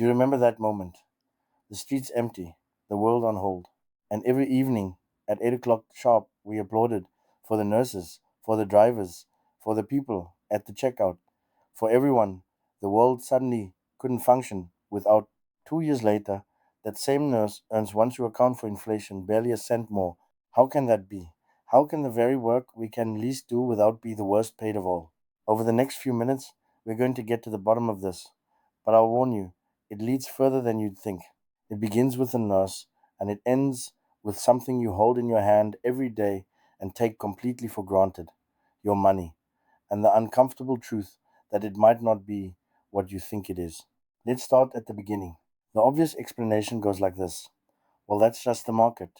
You remember that moment, the streets empty, the world on hold, and every evening at 8 o'clock sharp we applauded for the nurses, for the drivers, for the people at the checkout, for everyone. The world suddenly couldn't function without. 2 years later, that same nurse earns, once you account for inflation, barely a cent more. How can that be? How can the very work we can least do without be the worst paid of all? Over the next few minutes, we're going to get to the bottom of this. But I'll warn you, it leads further than you'd think. It begins with a nurse, and it ends with something you hold in your hand every day and take completely for granted: your money, and the uncomfortable truth that it might not be what you think it is. Let's start at the beginning. The obvious explanation goes like this: well, that's just the market.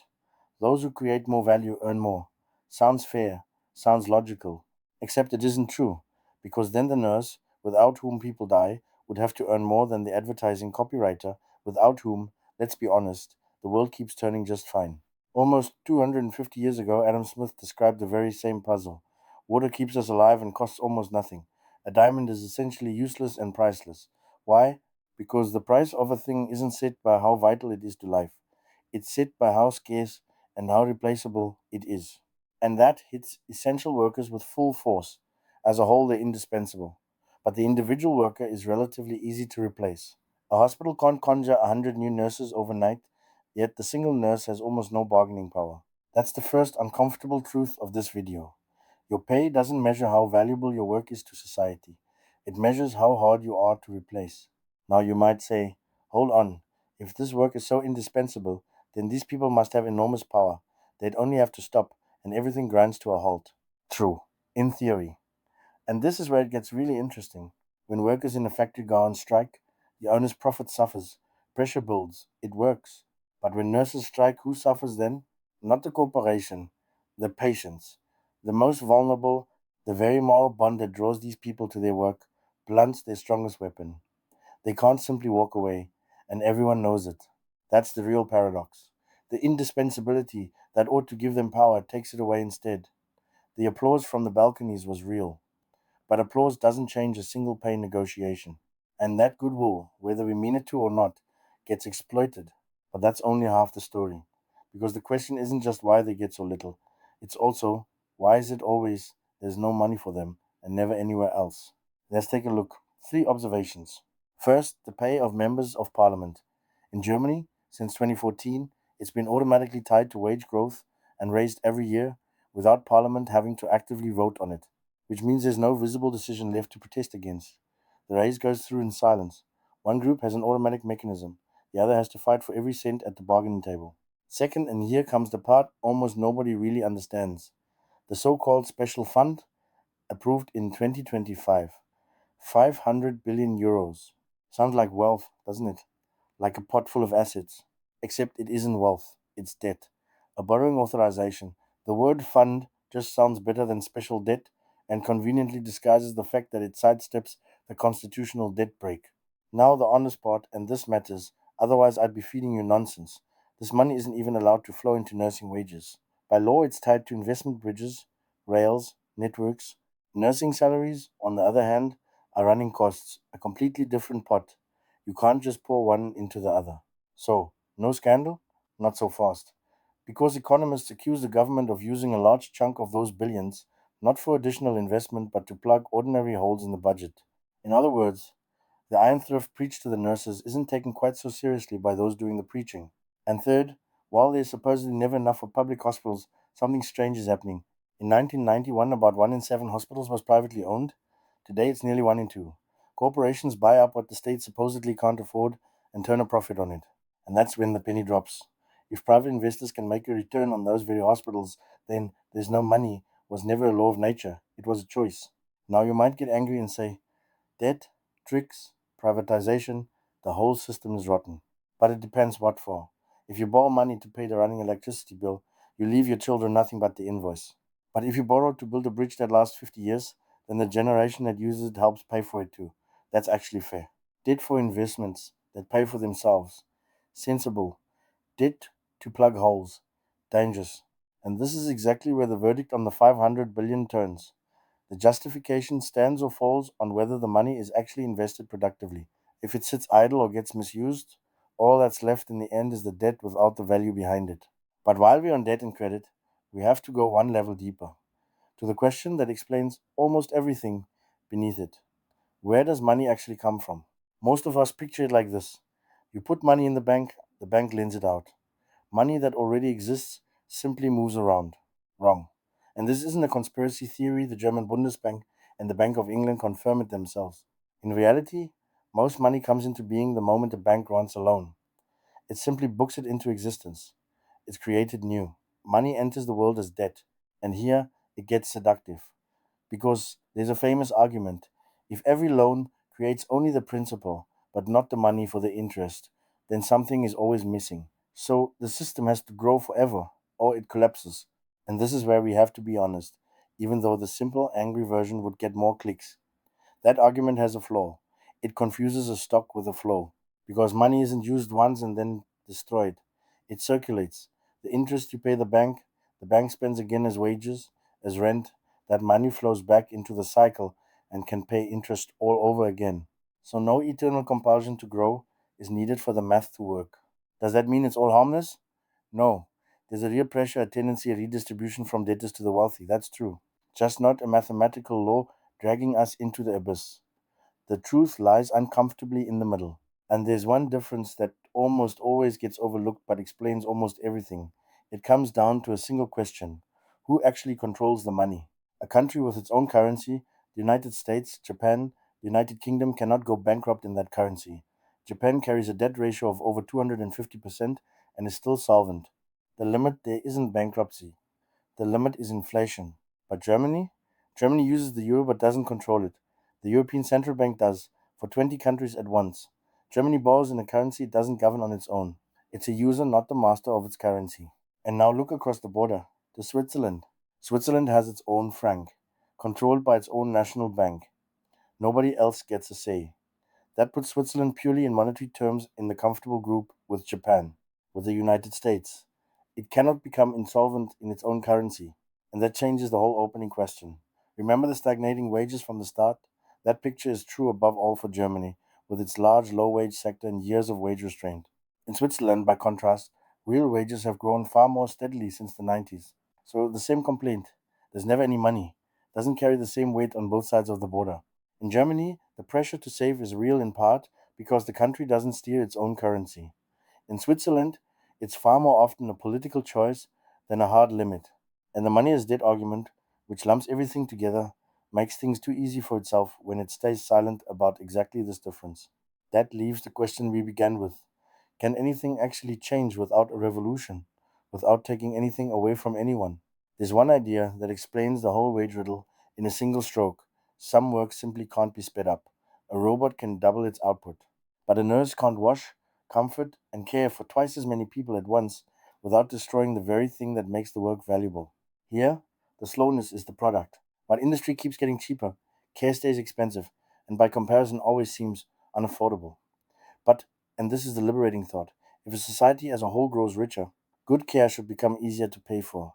Those who create more value earn more. Sounds fair, sounds logical, except it isn't true, because then the nurse, without whom people die, would have to earn more than the advertising copywriter, without whom, let's be honest, the world keeps turning just fine. Almost 250 years ago, Adam Smith described the very same puzzle. Water keeps us alive and costs almost nothing. A diamond is essentially useless and priceless. Why? Because the price of a thing isn't set by how vital it is to life. It's set by how scarce and how replaceable it is. And that hits essential workers with full force. As a whole, they're indispensable. But the individual worker is relatively easy to replace. A hospital can't conjure 100 new nurses overnight, yet the single nurse has almost no bargaining power. That's the first uncomfortable truth of this video. Your pay doesn't measure how valuable your work is to society. It measures how hard you are to replace. Now you might say, hold on, if this work is so indispensable, then these people must have enormous power. They'd only have to stop, and everything grinds to a halt. True, in theory. And this is where it gets really interesting. When workers in a factory go on strike, the owner's profit suffers. Pressure builds. It works. But when nurses strike, who suffers then? Not the corporation, the patients. The most vulnerable, the very moral bond that draws these people to their work, blunts their strongest weapon. They can't simply walk away, and everyone knows it. That's the real paradox. The indispensability that ought to give them power takes it away instead. The applause from the balconies was real, but applause doesn't change a single pay negotiation. And that goodwill, whether we mean it to or not, gets exploited. But that's only half the story. Because the question isn't just why they get so little, it's also why is it always there's no money for them and never anywhere else? Let's take a look. 3 observations. First, the pay of members of parliament. In Germany, since 2014, it's been automatically tied to wage growth and raised every year without parliament having to actively vote on it, which means there's no visible decision left to protest against. The raise goes through in silence. One group has an automatic mechanism, the other has to fight for every cent at the bargaining table. Second, and here comes the part almost nobody really understands: the so called special fund, approved in 2025. 500 billion euros. Sounds like wealth, doesn't it? Like a pot full of assets. Except it isn't wealth, it's debt. A borrowing authorization. The word fund just sounds better than special debt and conveniently disguises the fact that it sidesteps the constitutional debt break. Now, the honest part, and this matters, otherwise, I'd be feeding you nonsense. This money isn't even allowed to flow into nursing wages. By law, it's tied to investment bridges, rails, networks. Nursing salaries, on the other hand, are running costs, a completely different pot. You can't just pour one into the other. So, no scandal? Not so fast. Because economists accuse the government of using a large chunk of those billions, not for additional investment, but to plug ordinary holes in the budget. In other words, the iron thrift preached to the nurses isn't taken quite so seriously by those doing the preaching. And third, while there's supposedly never enough for public hospitals, something strange is happening. In 1991, about 1 in 7 hospitals was privately owned. Today, it's nearly 1 in 2. Corporations buy up what the state supposedly can't afford and turn a profit on it. And that's when the penny drops. If private investors can make a return on those very hospitals, then there's no money was never a law of nature. It was a choice. Now you might get angry and say, debt, tricks, privatization, the whole system is rotten. But it depends what for. If you borrow money to pay the running electricity bill, you leave your children nothing but the invoice. But if you borrow to build a bridge that lasts 50 years, then the generation that uses it helps pay for it too. That's actually fair. Debt for investments that pay for themselves. Sensible. Debt to plug holes. Dangerous. And this is exactly where the verdict on the 500 billion turns. The justification stands or falls on whether the money is actually invested productively. If it sits idle or gets misused, all that's left in the end is the debt without the value behind it. But while we're on debt and credit, we have to go one level deeper to the question that explains almost everything beneath it. Where does money actually come from? Most of us picture it like this: you put money in the bank lends it out. Money that already exists simply moves around. Wrong. And this isn't a conspiracy theory. The German Bundesbank and the Bank of England confirm it themselves. In reality, most money comes into being the moment a bank runs alone. It simply books it into existence. It's created new. Money enters the world as debt, and here it gets seductive. Because there's a famous argument: if every loan creates only the principal, but not the money for the interest, then something is always missing. So the system has to grow forever, or it collapses. And this is where we have to be honest, even though the simple, angry version would get more clicks. That argument has a flaw. It confuses a stock with a flow, because money isn't used once and then destroyed. It circulates. The interest you pay the bank spends again as wages, as rent. That money flows back into the cycle and can pay interest all over again. So no eternal compulsion to grow is needed for the math to work. Does that mean it's all harmless? No. There's a real pressure, a tendency, a redistribution from debtors to the wealthy. That's true. Just not a mathematical law dragging us into the abyss. The truth lies uncomfortably in the middle. And there's one difference that almost always gets overlooked but explains almost everything. It comes down to a single question: who actually controls the money? A country with its own currency, the United States, Japan, the United Kingdom, cannot go bankrupt in that currency. Japan carries a debt ratio of over 250% and is still solvent. The limit there isn't bankruptcy, the limit is inflation. But Germany? Germany uses the euro but doesn't control it. The European Central Bank does, for 20 countries at once. Germany borrows in a currency it doesn't govern on its own. It's a user, not the master of its currency. And now look across the border to Switzerland. Switzerland has its own franc, controlled by its own national bank. Nobody else gets a say. That puts Switzerland purely in monetary terms in the comfortable group with Japan, with the United States. It cannot become insolvent in its own currency, and that changes the whole opening question. Remember the stagnating wages from the start? That picture is true above all for Germany, with its large low wage sector and years of wage restraint. In Switzerland, by contrast, real wages have grown far more steadily since the 90s. So the same complaint: there's never any money, doesn't carry the same weight on both sides of the border. In Germany, the pressure to save is real in part because the country doesn't steer its own currency. In Switzerland, it's far more often a political choice than a hard limit. And the money is debt argument, which lumps everything together, makes things too easy for itself when it stays silent about exactly this difference. That leaves the question we began with: can anything actually change without a revolution, without taking anything away from anyone? There's one idea that explains the whole wage riddle in a single stroke. Some work simply can't be sped up. A robot can double its output, but a nurse can't wash, comfort, and care for twice as many people at once without destroying the very thing that makes the work valuable. Here, the slowness is the product. While industry keeps getting cheaper, care stays expensive, and by comparison always seems unaffordable. But, and this is the liberating thought, if a society as a whole grows richer, good care should become easier to pay for,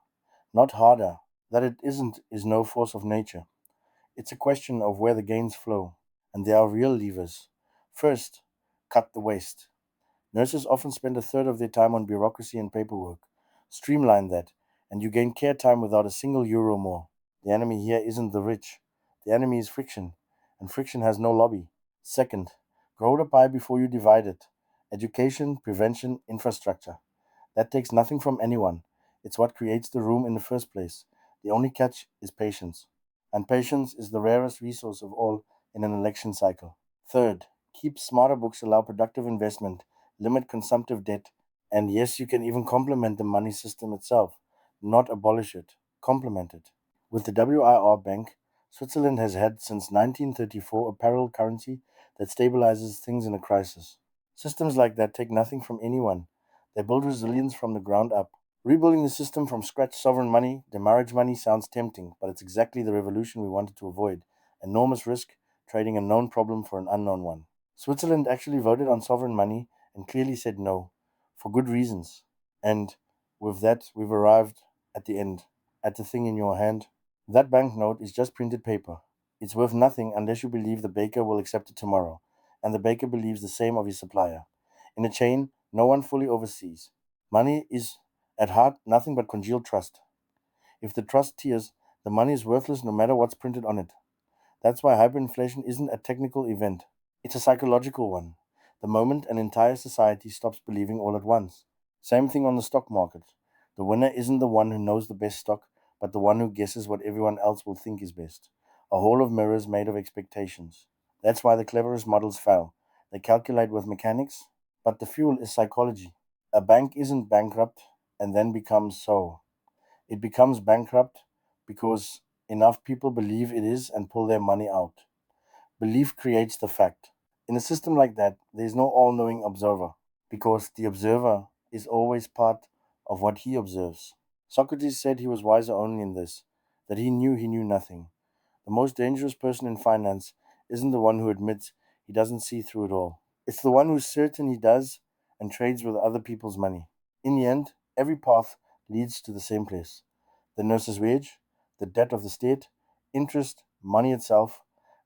not harder. That it isn't is no force of nature. It's a question of where the gains flow, and there are real levers. First, cut the waste. Nurses often spend a third of their time on bureaucracy and paperwork. Streamline that, and you gain care time without a single euro more. The enemy here isn't the rich. The enemy is friction, and friction has no lobby. Second, grow the pie before you divide it. Education, prevention, infrastructure. That takes nothing from anyone. It's what creates the room in the first place. The only catch is patience. And patience is the rarest resource of all in an election cycle. Third, keep smarter books, allow productive investment, limit consumptive debt, and yes, you can even complement the money system itself, not abolish it, complement it. With the WIR Bank, Switzerland has had since 1934 a parallel currency that stabilizes things in a crisis. Systems like that take nothing from anyone. They build resilience from the ground up. Rebuilding the system from scratch, sovereign money, demurrage money, sounds tempting, but it's exactly the revolution we wanted to avoid. Enormous risk, trading a known problem for an unknown one. Switzerland actually voted on sovereign money and clearly said no, for good reasons. And with that, we've arrived at the end, at the thing in your hand. That banknote is just printed paper. It's worth nothing unless you believe the baker will accept it tomorrow. and the baker believes the same of his supplier. In a chain, no one fully oversees. Money is, at heart, nothing but congealed trust. If the trust tears, the money is worthless no matter what's printed on it. That's why hyperinflation isn't a technical event, it's a psychological one. The moment an entire society stops believing all at once. Same thing on the stock market. The winner isn't the one who knows the best stock, but the one who guesses what everyone else will think is best. A hall of mirrors made of expectations. That's why the cleverest models fail. They calculate with mechanics, but the fuel is psychology. A bank isn't bankrupt and then becomes so. It becomes bankrupt because enough people believe it is and pull their money out. Belief creates the fact. In a system like that, there is no all knowing observer, because the observer is always part of what he observes. Socrates said he was wiser only in this, that he knew nothing. The most dangerous person in finance isn't the one who admits he doesn't see through it all. It's the one who's certain he does and trades with other people's money. In the end, every path leads to the same place: the nurse's wage, the debt of the state, interest, money itself,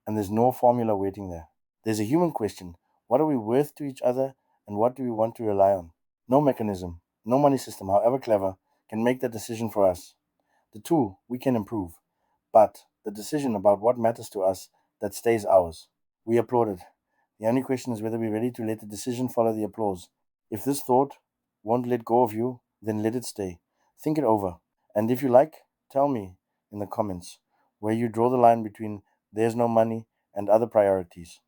and there's no formula waiting there. There's a human question: what are we worth to each other and what do we want to rely on? No mechanism, no money system, however clever, can make that decision for us. The tool we can improve, but the decision about what matters to us, that stays ours. We applaud it. The only question is whether we're ready to let the decision follow the applause. If this thought won't let go of you, then let it stay. Think it over. And if you like, tell me in the comments where you draw the line between there's no money and other priorities.